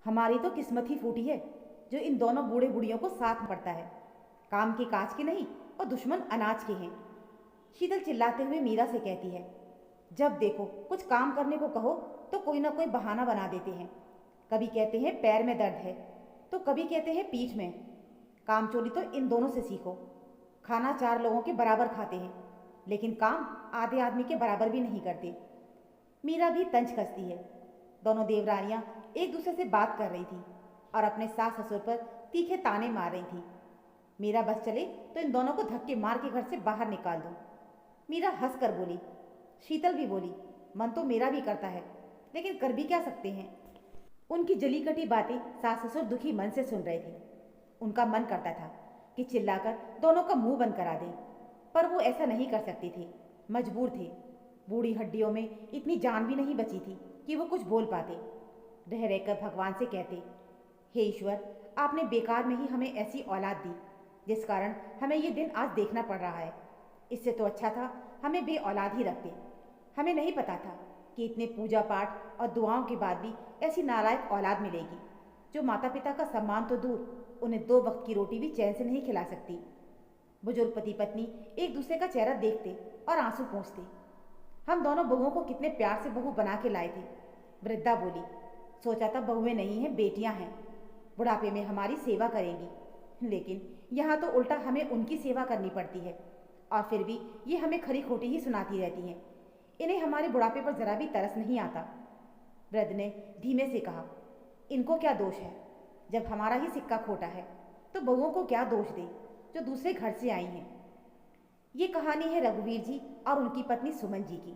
हमारी तो किस्मत ही फूटी है जो इन दोनों बूढ़े बुढ़ियों को साथ पड़ता है। काम के काज के नहीं और दुश्मन अनाज के हैं। शीतल चिल्लाते हुए मीरा से कहती है, जब देखो कुछ काम करने को कहो तो कोई ना कोई बहाना बना देते हैं। कभी कहते हैं पैर में दर्द है तो कभी कहते हैं पीठ में। कामचोरी तो इन दोनों से सीखो। खाना चार लोगों के बराबर खाते हैं लेकिन काम आधे आदमी के बराबर भी नहीं करते। मीरा भी तंज कसती है। दोनों देवरानियां एक दूसरे से बात कर रही थी और अपने सास ससुर पर तीखे ताने मार रही थी। मीरा बस चले तो इन दोनों को धक्के मार के घर से बाहर निकाल दो। मीरा हंस कर बोली। शीतल भी बोली, मन तो मेरा भी करता है लेकिन कर भी क्या सकते हैं। उनकी जली कटी बातें सास ससुर दुखी मन से सुन रहे थे। उनका मन करता था कि चिल्लाकर दोनों का मुंह बंद करा दें, पर वो ऐसा नहीं कर सकते थे, मजबूर थे। बूढ़ी हड्डियों में इतनी जान भी नहीं बची थी कि वो कुछ बोल पाते। रह रहकर भगवान से कहते, हे ईश्वर, आपने बेकार में ही हमें ऐसी औलाद दी जिस कारण हमें ये दिन आज देखना पड़ रहा है। इससे तो अच्छा था हमें बे औलाद ही रखते। हमें नहीं पता था कि इतने पूजा पाठ और दुआओं के बाद भी ऐसी नालायक औलाद मिलेगी जो माता पिता का सम्मान तो दूर, उन्हें दो वक्त की रोटी भी चैन से नहीं खिला सकती। बुजुर्ग पति पत्नी एक दूसरे का चेहरा देखते और आंसू पोंछते। हम दोनों बहुओं को कितने प्यार से बहू बना के लाए थे। वृद्धा बोली, सोचा था बहुएं नहीं हैं, बेटियां हैं, बुढ़ापे में हमारी सेवा करेंगी, लेकिन यहाँ तो उल्टा हमें उनकी सेवा करनी पड़ती है और फिर भी ये हमें खरी खोटी ही सुनाती रहती हैं। इन्हें हमारे बुढ़ापे पर जरा भी तरस नहीं आता। वृद्ध ने धीमे से कहा, इनको क्या दोष है? जब हमारा ही सिक्का खोटा है तो बहुओं को क्या दोष दे जो दूसरे घर से आई हैं। ये कहानी है रघुवीर जी और उनकी पत्नी सुमन जी की।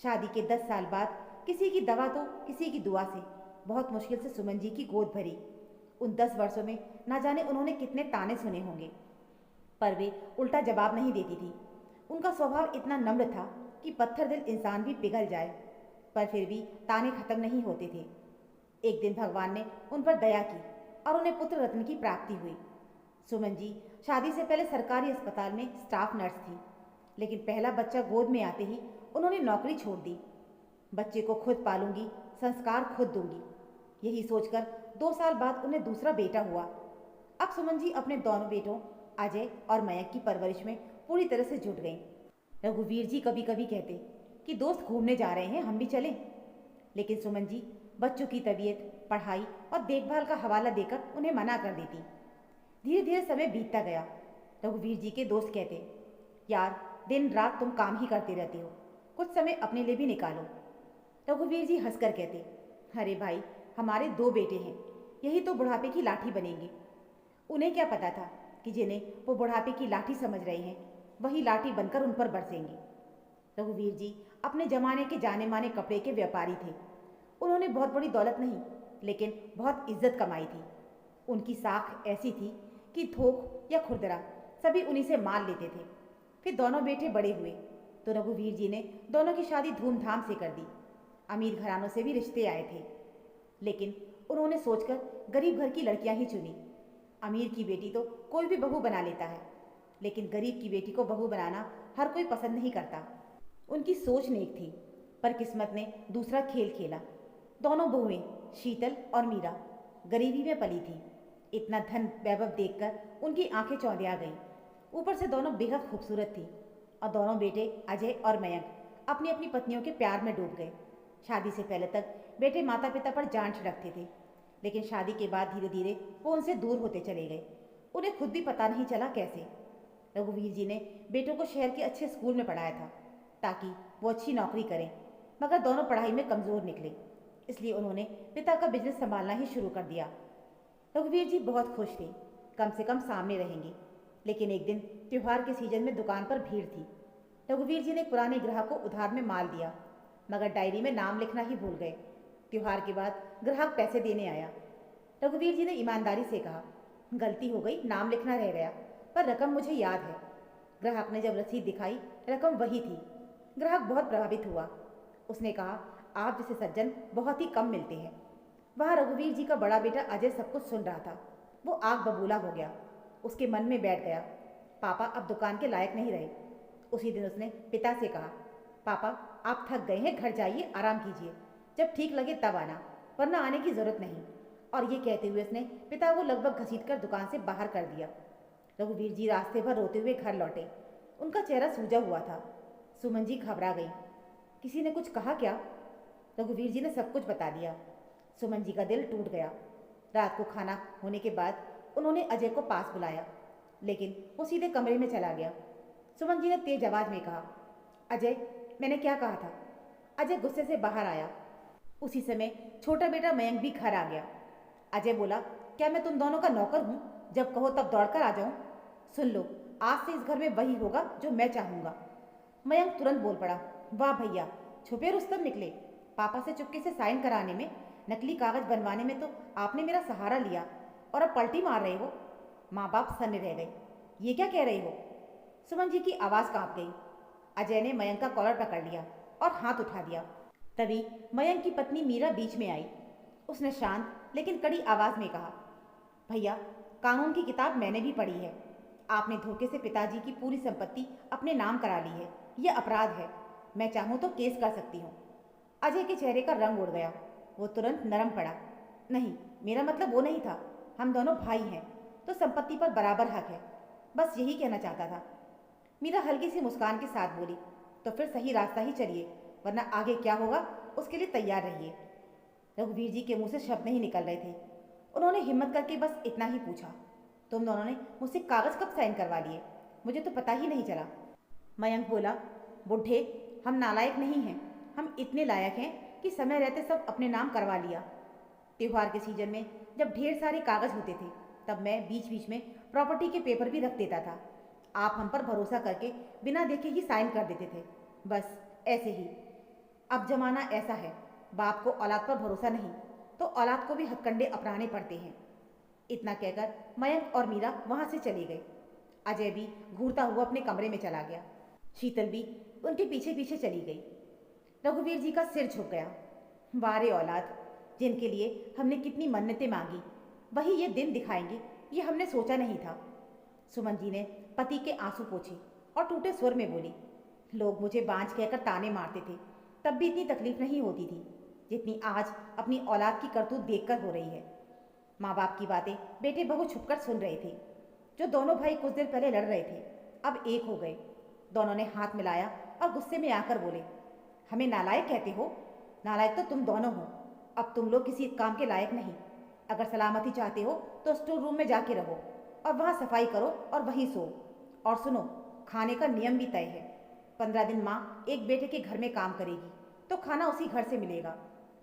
शादी के 10 साल बाद किसी की दवा तो किसी की दुआ से बहुत मुश्किल से सुमन जी की गोद भरी। उन 10 वर्षों में ना जाने उन्होंने कितने ताने सुने होंगे, पर वे उल्टा जवाब नहीं देती थी। उनका स्वभाव इतना नम्र था कि पत्थर दिल इंसान भी पिघल जाए, पर फिर भी ताने खत्म नहीं होते थे। एक दिन भगवान ने उन पर दया की और उन्हें पुत्र रत्न की प्राप्ति हुई। सुमन जी शादी से पहले सरकारी अस्पताल में स्टाफ नर्स थी, लेकिन पहला बच्चा गोद में आते ही उन्होंने नौकरी छोड़ दी। बच्चे को खुद पालूंगी, संस्कार खुद दूंगी, यही सोचकर 2 साल बाद उन्हें दूसरा बेटा हुआ। अब सुमन जी अपने दोनों बेटों अजय और मयंक की परवरिश में पूरी तरह से जुट गईं। रघुवीर जी कभी कभी कहते कि दोस्त घूमने जा रहे हैं, हम भी चलें, लेकिन सुमन जी बच्चों की तबीयत, पढ़ाई और देखभाल का हवाला देकर उन्हें मना कर देती। धीरे धीरे समय बीतता गया। रघुवीर जी के दोस्त कहते, यार दिन रात तुम काम ही करते रहते हो, कुछ समय अपने लिए भी निकालो। रघुवीर जी हंसकर कहते, अरे भाई, हमारे 2 बेटे हैं, यही तो बुढ़ापे की लाठी बनेंगे। उन्हें क्या पता था कि जिन्हें वो बुढ़ापे की लाठी समझ रहे हैं वही लाठी बनकर उन पर बरसेंगी। रघुवीर जी अपने जमाने के जाने माने कपड़े के व्यापारी थे। उन्होंने बहुत बड़ी दौलत नहीं लेकिन बहुत इज्जत कमाई थी। उनकी साख ऐसी थी कि थोक या खुरदरा सभी उन्हीं से माल लेते थे। फिर दोनों बेटे बड़े हुए तो रघुवीर जी ने दोनों की शादी धूमधाम से कर दी। अमीर घरानों से भी रिश्ते आए थे, लेकिन उन्होंने सोचकर गरीब घर की लड़कियां ही चुनी। अमीर की बेटी तो कोई भी बहू बना लेता है, लेकिन गरीब की बेटी को बहू बनाना हर कोई पसंद नहीं करता। उनकी सोच नेक थी, पर किस्मत ने दूसरा खेल खेला। दोनों बहुएं शीतल और मीरा गरीबी में पली थी। इतना धन वैभव देखकर उनकी आंखें चौंधिया गईं। ऊपर से दोनों बेहद खूबसूरत थी और दोनों बेटे अजय और मयंक अपनी अपनी पत्नियों के प्यार में डूब गए। शादी से पहले तक बेटे माता पिता पर जान छिड़कते थे, लेकिन शादी के बाद धीरे धीरे वो उनसे दूर होते चले गए। उन्हें खुद भी पता नहीं चला कैसे। रघुवीर जी ने बेटों को शहर के अच्छे स्कूल में पढ़ाया था ताकि वो अच्छी नौकरी करें, मगर दोनों पढ़ाई में कमज़ोर निकले, इसलिए उन्होंने पिता का बिजनेस संभालना ही शुरू कर दिया। रघुवीर जी बहुत खुश थे, कम से कम सामने रहेंगे। लेकिन एक दिन त्योहार के सीजन में दुकान पर भीड़ थी। रघुवीर जी ने पुराने ग्राहक को उधार में माल दिया, मगर डायरी में नाम लिखना ही भूल गए। त्योहार के बाद ग्राहक पैसे देने आया। रघुवीर जी ने ईमानदारी से कहा, गलती हो गई, नाम लिखना रह गया, पर रकम मुझे याद है। ग्राहक ने जब रसीद दिखाई, रकम वही थी। ग्राहक बहुत प्रभावित हुआ। उसने कहा, आप जैसे सज्जन बहुत ही कम मिलते हैं। वहाँ रघुवीर जी का बड़ा बेटा अजय सब कुछ सुन रहा था। वो आग बबूला हो गया। उसके मन में बैठ गया, पापा अब दुकान के लायक नहीं रहे। उसी दिन उसने पिता से कहा, पापा आप थक गए हैं, घर जाइए, आराम कीजिए, जब ठीक लगे तब आना, वरना आने की ज़रूरत नहीं। और ये कहते हुए उसने पिता को लगभग घसीटकर दुकान से बाहर कर दिया। रघुवीर जी रास्ते भर रोते हुए घर लौटे। उनका चेहरा सूजा हुआ था। सुमन जी घबरा गई। किसी ने कुछ कहा क्या? रघुवीर जी ने सब कुछ बता दिया। सुमन जी का दिल टूट गया। रात को खाना होने के बाद उन्होंने अजय को पास बुलाया, लेकिन वो सीधे कमरे में चला गया। सुमन जी ने तेज आवाज में कहा, अजय, मैंने क्या कहा था? अजय गुस्से से बाहर आया। उसी समय छोटा बेटा मयंक भी घर आ गया। अजय बोला, क्या मैं तुम दोनों का नौकर हूँ? जब कहो तब दौड़कर आ जाऊं? सुन लो, आज से इस घर में वही होगा जो मैं चाहूँगा। मयंक तुरंत बोल पड़ा, वाह भैया, छुपे रुस्तम निकले। पापा से चुपके से साइन कराने में, नकली कागज बनवाने में तो आपने मेरा सहारा लिया, और अब पलटी मार रहे हो। माँ बाप सन्न रह गए। ये क्या कह रही हो? सुमन जी की आवाज़ कांप गई। अजय ने मयंक का कॉलर पकड़ लिया और हाथ उठा दिया। तभी मयंक की पत्नी मीरा बीच में आई। उसने शांत लेकिन कड़ी आवाज़ में कहा, भैया, कानून की किताब मैंने भी पढ़ी है। आपने धोखे से पिताजी की पूरी संपत्ति अपने नाम करा ली है। यह अपराध है। मैं चाहूँ तो केस कर सकती हूँ। अजय के चेहरे का रंग उड़ गया। वो तुरंत नरम पड़ा। नहीं, मेरा मतलब वो नहीं था। हम दोनों भाई हैं तो संपत्ति पर बराबर हक है। बस यही कहना चाहता था। मीरा हल्की सी मुस्कान के साथ बोली, तो फिर सही रास्ता ही चलिए, वरना आगे क्या होगा उसके लिए तैयार रहिए। रघुवीर जी के मुंह से शब्द नहीं निकल रहे थे। उन्होंने हिम्मत करके बस इतना ही पूछा, तुम दोनों ने मुझसे कागज़ कब साइन करवा लिए? मुझे तो पता ही नहीं चला। मयंक बोला, बुढ़े, हम नालायक नहीं हैं। हम इतने लायक हैं कि समय रहते सब अपने नाम करवा लिया। त्योहार के सीजन में जब ढेर सारे कागज़ होते थे, तब मैं बीच बीच में प्रॉपर्टी के पेपर भी रख देता था। आप हम पर भरोसा करके बिना देखे ही साइन कर देते थे। बस ऐसे ही। अब जमाना ऐसा है, बाप को औलाद पर भरोसा नहीं तो औलाद को भी हथकंडे अपनाने पड़ते हैं। इतना कहकर मयंक और मीरा वहाँ से चले गए। अजय भी घूरता हुआ अपने कमरे में चला गया। शीतल भी उनके पीछे पीछे चली गई। रघुवीर जी का सिर झुक गया। वारे औलाद, जिनके लिए हमने कितनी मन्नतें मांगी, वही ये दिन दिखाएंगे, ये हमने सोचा नहीं था। सुमन जी ने पति के आंसू पोंछे और टूटे स्वर में बोली, लोग मुझे बांझ कहकर ताने मारते थे, तब भी इतनी तकलीफ नहीं होती थी जितनी आज अपनी औलाद की करतूत देखकर हो रही है। माँ बाप की बातें बेटे बहू छुपकर सुन रहे थे। जो दोनों भाई कुछ देर पहले लड़ रहे थे, अब एक हो गए। दोनों ने हाथ मिलाया और गुस्से में आकर बोले, हमें नालायक कहते हो? नालायक तो तुम दोनों हो। अब तुम लोग किसी काम के लायक नहीं। अगर सलामती चाहते हो तो स्टोर रूम में जाके रहो और वहाँ सफाई करो और वहीं सो। और सुनो, खाने का नियम भी तय है। 15 दिन माँ एक बेटे के घर में काम करेगी तो खाना उसी घर से मिलेगा।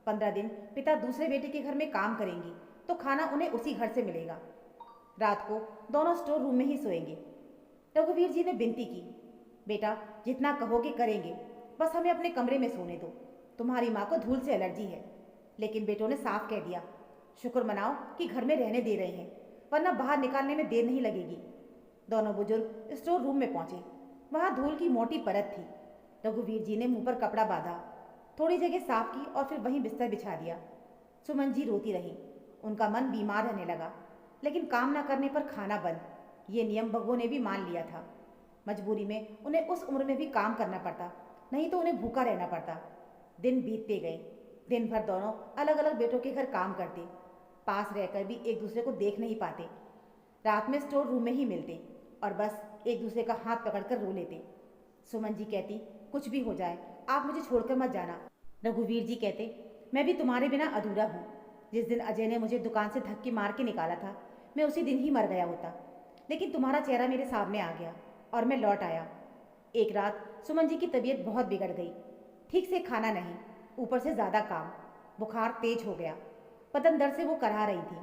15 दिन पिता दूसरे बेटे के घर में काम करेंगी तो खाना उन्हें उसी घर से मिलेगा। रात को दोनों स्टोर रूम में ही सोएंगे। रघुवीर जी ने विनती की, बेटा, जितना कहोगे करेंगे, बस हमें अपने कमरे में सोने दो। तुम्हारी माँ को धूल से एलर्जी है। लेकिन बेटों ने साफ कह दिया, शुक्र मनाओ कि घर में रहने दे रहे हैं, वरना बाहर निकालने में देर नहीं लगेगी। दोनों बुजुर्ग स्टोर रूम में पहुंचे। वहां धूल की मोटी परत थी। रघुवीर जी ने मुंह पर कपड़ा बांधा, थोड़ी जगह साफ की और फिर वहीं बिस्तर बिछा दिया। सुमन जी रोती रही। उनका मन बीमार रहने लगा, लेकिन काम न करने पर खाना बंद, ये नियम बहू ने भी मान लिया था। मजबूरी में उन्हें उस उम्र में भी काम करना पड़ता, नहीं तो उन्हें भूखा रहना पड़ता। दिन बीतते गए। दिन भर दोनों अलग अलग बेटों के घर काम करते, पास रहकर भी एक दूसरे को देख नहीं पाते। रात में स्टोर रूम में ही मिलते और बस एक दूसरे का हाथ पकड़कर रो लेते। सुमन जी कहती, कुछ भी हो जाए आप मुझे छोड़कर मत जाना। रघुवीर जी कहते, मैं भी तुम्हारे बिना अधूरा हूँ। जिस दिन अजय ने मुझे दुकान से धक्के मार के निकाला था, मैं उसी दिन ही मर गया होता, लेकिन तुम्हारा चेहरा मेरे सामने आ गया और मैं लौट आया। एक रात सुमन जी की तबीयत बहुत बिगड़ गई। ठीक से खाना नहीं, ऊपर से ज़्यादा काम, बुखार तेज हो गया, बदन दर्द से वो कराह रही थी।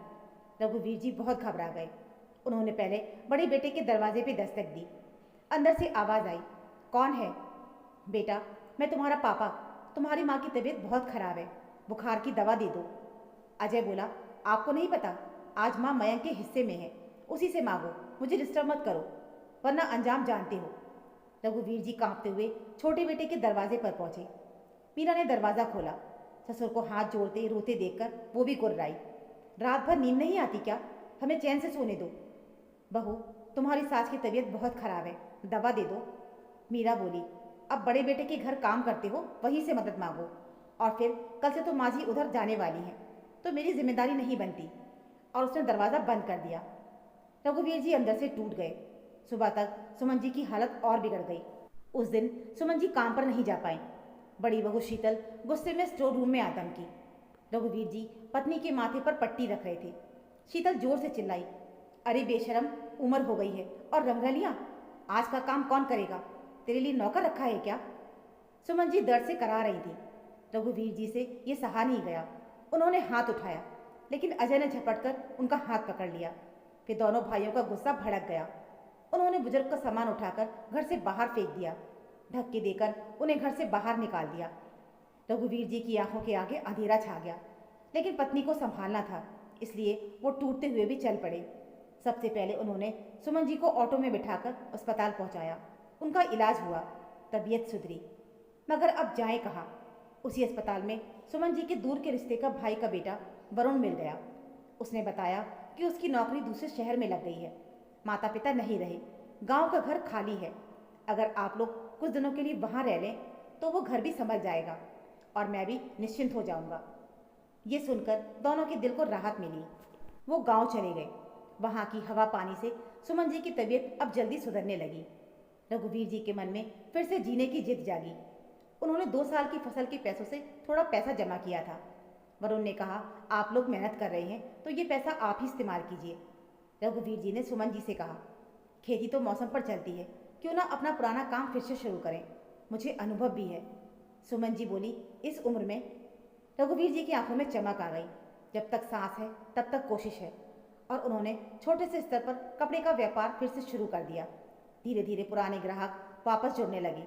रघुवीर जी बहुत घबरा गए। उन्होंने पहले बड़े बेटे के दरवाजे पे दस्तक दी। अंदर से आवाज़ आई, कौन है? बेटा, मैं तुम्हारा पापा। तुम्हारी माँ की तबीयत बहुत खराब है, बुखार की दवा दे दो। अजय बोला, आपको नहीं पता, आज माँ मयंक के हिस्से में है, उसी से मांगो, मुझे डिस्टर्ब मत करो, वरना अंजाम जानते हो। रघुवीर जी कांपते हुए छोटे बेटे के दरवाजे पर पहुंचे। मीरा ने दरवाज़ा खोला। ससुर को हाथ जोड़ते रोते देखकर वो भी गुर्राई। रात भर नींद नहीं आती क्या? हमें चैन से सोने दो। बहू, तुम्हारी सास की तबीयत बहुत खराब है, दवा दे दो। मीरा बोली, अब बड़े बेटे के घर काम करते हो, वहीं से मदद मांगो, और फिर कल से तो माँ जी उधर जाने वाली हैं। तो मेरी जिम्मेदारी नहीं बनती। और उसने दरवाज़ा बंद कर दिया। रघुवीर जी अंदर से टूट गए। सुबह तक सुमन जी की हालत और बिगड़ गई। उस दिन सुमन जी काम पर नहीं जा पाई। बड़ी बहू शीतल गुस्से में स्टोर रूम में आतंक की। रघुवीर जी पत्नी के माथे पर पट्टी रख रहे थे। शीतल जोर से चिल्लाई, अरे बेशरम, उम्र हो गई है और रंगरलियाँ, आज का काम कौन करेगा? तेरे लिए नौकर रखा है क्या? सुमन जी दर्द से करा रही थी। रघुवीर जी से ये सहा नहीं गया। उन्होंने हाथ उठाया, लेकिन अजय ने झपट कर उनका हाथ पकड़ लिया। फिर दोनों भाइयों का गुस्सा भड़क गया। उन्होंने बुजुर्ग का सामान उठाकर घर से बाहर फेंक दिया। धक्के देकर उन्हें घर से बाहर निकाल दिया। रघुवीर जी की आंखों के आगे अंधेरा छा गया, लेकिन पत्नी को संभालना था, इसलिए वो टूटते हुए भी चल पड़े। सबसे पहले उन्होंने सुमन जी को ऑटो में बिठाकर अस्पताल पहुंचाया। उनका इलाज हुआ, तबीयत सुधरी, मगर अब जाएं कहाँ? उसी अस्पताल में सुमन जी के दूर के रिश्ते का भाई का बेटा वरुण मिल गया। उसने बताया कि उसकी नौकरी दूसरे शहर में लग गई है। माता पिता नहीं रहे, गांव का घर खाली है। अगर आप लोग कुछ दिनों के लिए वहाँ रह लें तो वो घर भी संभल जाएगा और मैं भी निश्चिंत हो जाऊंगा। ये सुनकर दोनों के दिल को राहत मिली। वो गांव चले गए। वहाँ की हवा पानी से सुमन जी की तबीयत अब जल्दी सुधरने लगी। रघुवीर जी के मन में फिर से जीने की जिद जागी। उन्होंने 2 साल की फसल के पैसों से थोड़ा पैसा जमा किया था। वरुण ने कहा, आप लोग मेहनत कर रहे हैं तो ये पैसा आप ही इस्तेमाल कीजिए। रघुवीर जी ने सुमन जी से कहा, खेती तो मौसम पर चलती है, क्यों ना अपना पुराना काम फिर से शुरू करें, मुझे अनुभव भी है। सुमन जी बोली, इस उम्र में? रघुवीर जी की आंखों में चमक आ गई। जब तक सांस है तब तक कोशिश है। और उन्होंने छोटे से स्तर पर कपड़े का व्यापार फिर से शुरू कर दिया। धीरे धीरे पुराने ग्राहक वापस जुड़ने लगे,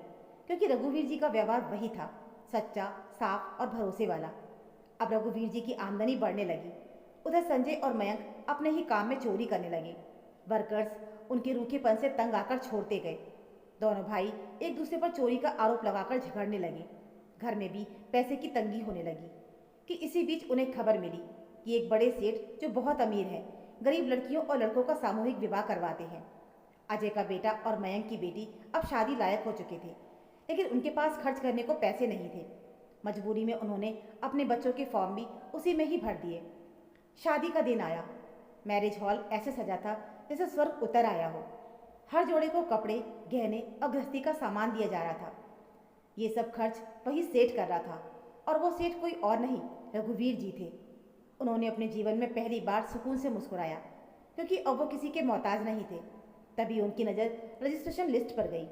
क्योंकि रघुवीर जी का व्यवहार वही था, सच्चा, साफ और भरोसे वाला। अब रघुवीर जी की आमदनी बढ़ने लगी। उधर संजय और मयंक अपने ही काम में चोरी करने लगे। वर्कर्स उनके रूखेपन से तंग आकर छोड़ते गए। दोनों भाई एक दूसरे पर चोरी का आरोप लगाकर झगड़ने लगे। घर में भी पैसे की तंगी होने लगी कि इसी बीच उन्हें खबर मिली कि एक बड़े सेठ जो बहुत अमीर है, गरीब लड़कियों और लड़कों का सामूहिक विवाह करवाते हैं। अजय का बेटा और मयंक की बेटी अब शादी लायक हो चुके थे, लेकिन उनके पास खर्च करने को पैसे नहीं थे। मजबूरी में उन्होंने अपने बच्चों के फॉर्म भी उसी में ही भर दिए। शादी का दिन आया। मैरिज हॉल ऐसे सजा था जैसे स्वर्ग उतर आया हो। हर जोड़े को कपड़े, गहने और गृहस्थी का सामान दिया जा रहा था। ये सब खर्च वही सेठ कर रहा था, और वो सेठ कोई और नहीं, रघुवीर जी थे। उन्होंने अपने जीवन में पहली बार सुकून से मुस्कुराया, क्योंकि अब वो किसी के मोहताज नहीं थे। तभी उनकी नज़र रजिस्ट्रेशन लिस्ट पर गई।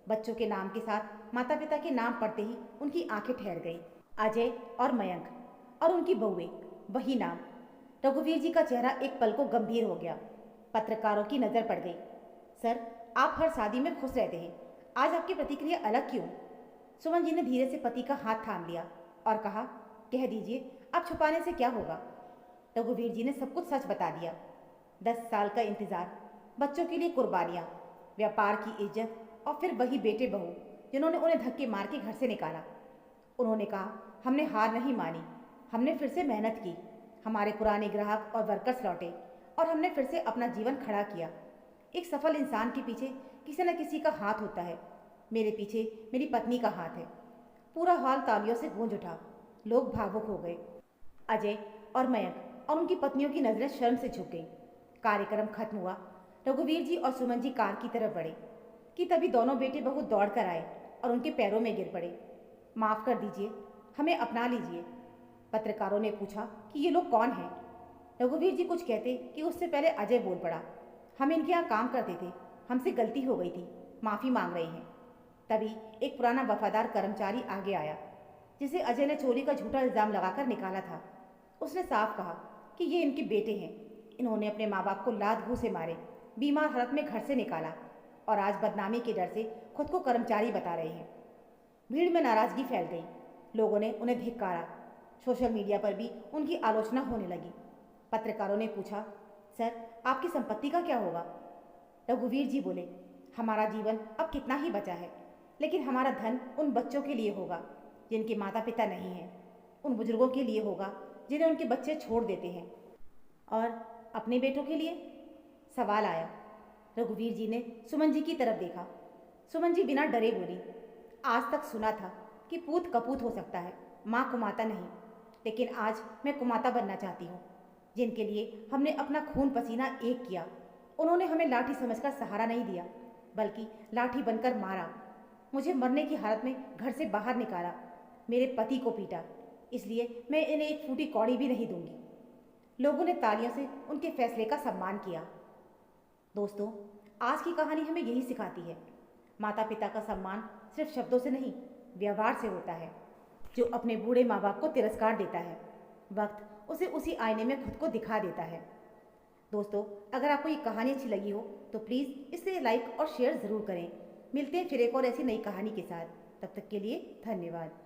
बच्चों के नाम के साथ माता पिता के नाम पढ़ते ही उनकी आंखें ठहर गई। अजय और मयंक और उनकी बहुएं, वही नाम। रघुवीर जी का चेहरा एक पल को गंभीर हो गया। पत्रकारों की नज़र पड़ गई। सर, आप हर शादी में खुश रहते हैं, आज आपकी प्रतिक्रिया अलग क्यों? सुमन जी ने धीरे से पति का हाथ थाम लिया और कहा, कह दीजिए, अब छुपाने से क्या होगा? रघुवीर जी ने सब कुछ सच बता दिया। 10 साल का इंतजार, बच्चों के लिए कुर्बानियाँ, व्यापार की इज्जत और फिर वही बेटे बहू जिन्होंने उन्हें धक्के मार के घर से निकाला। उन्होंने कहा, हमने हार नहीं मानी, हमने फिर से मेहनत की। हमारे पुराने ग्राहक और वर्कर्स लौटे और हमने फिर से अपना जीवन खड़ा किया। एक सफल इंसान के पीछे किसी न किसी का हाथ होता है। मेरे पीछे मेरी पत्नी का हाथ है। पूरा हॉल तालियों से गूंज उठा। लोग भावुक हो गए। अजय और मयंक और उनकी पत्नियों की नजरें शर्म से झुक गई। कार्यक्रम खत्म हुआ। रघुवीर जी और सुमन जी कार की तरफ बढ़े कि तभी दोनों बेटे बहू दौड़ कर आए और उनके पैरों में गिर पड़े। माफ़ कर दीजिए, हमें अपना लीजिए। पत्रकारों ने पूछा कि ये लोग कौन हैं? रघुवीर जी कुछ कहते कि उससे पहले अजय बोल पड़ा, हम इनके यहाँ काम करते थे, हमसे गलती हो गई थी, माफ़ी मांग रहे हैं। तभी एक पुराना वफादार कर्मचारी आगे आया, जिसे अजय ने चोरी का झूठा इल्ज़ाम लगाकर निकाला था। उसने साफ कहा कि ये इनके बेटे हैं। इन्होंने अपने माँ बाप को लात घूंसे मारे, बीमार हालत में घर से निकाला और आज बदनामी के डर से खुद को कर्मचारी बता रहे हैं। भीड़ में नाराज़गी फैल गई। लोगों ने उन्हें धिक्कारा। सोशल मीडिया पर भी उनकी आलोचना होने लगी। पत्रकारों ने पूछा, सर, आपकी संपत्ति का क्या होगा? रघुवीर जी बोले, हमारा जीवन अब कितना ही बचा है, लेकिन हमारा धन उन बच्चों के लिए होगा जिनके माता पिता नहीं हैं, उन बुजुर्गों के लिए होगा जिन्हें उनके बच्चे छोड़ देते हैं। और अपने बेटों के लिए? सवाल आया। रघुवीर जी ने सुमन जी की तरफ देखा। सुमन जी बिना डरे बोली, आज तक सुना था कि पूत कपूत हो सकता है, माँ को माता नहीं, लेकिन आज मैं कुमाता बनना चाहती हूँ। जिनके लिए हमने अपना खून पसीना एक किया, उन्होंने हमें लाठी समझकर सहारा नहीं दिया, बल्कि लाठी बनकर मारा। मुझे मरने की हालत में घर से बाहर निकाला, मेरे पति को पीटा। इसलिए मैं इन्हें एक फूटी कौड़ी भी नहीं दूंगी। लोगों ने तालियों से उनके फैसले का सम्मान किया। दोस्तों, आज की कहानी हमें यही सिखाती है, माता पिता का सम्मान सिर्फ शब्दों से नहीं, व्यवहार से होता है। जो अपने बूढ़े माँ बाप को तिरस्कार देता है, वक्त उसे उसी आईने में खुद को दिखा देता है। दोस्तों, अगर आपको ये कहानी अच्छी लगी हो तो प्लीज़ इसे लाइक और शेयर ज़रूर करें। मिलते हैं फिर एक और ऐसी नई कहानी के साथ। तब तक के लिए धन्यवाद।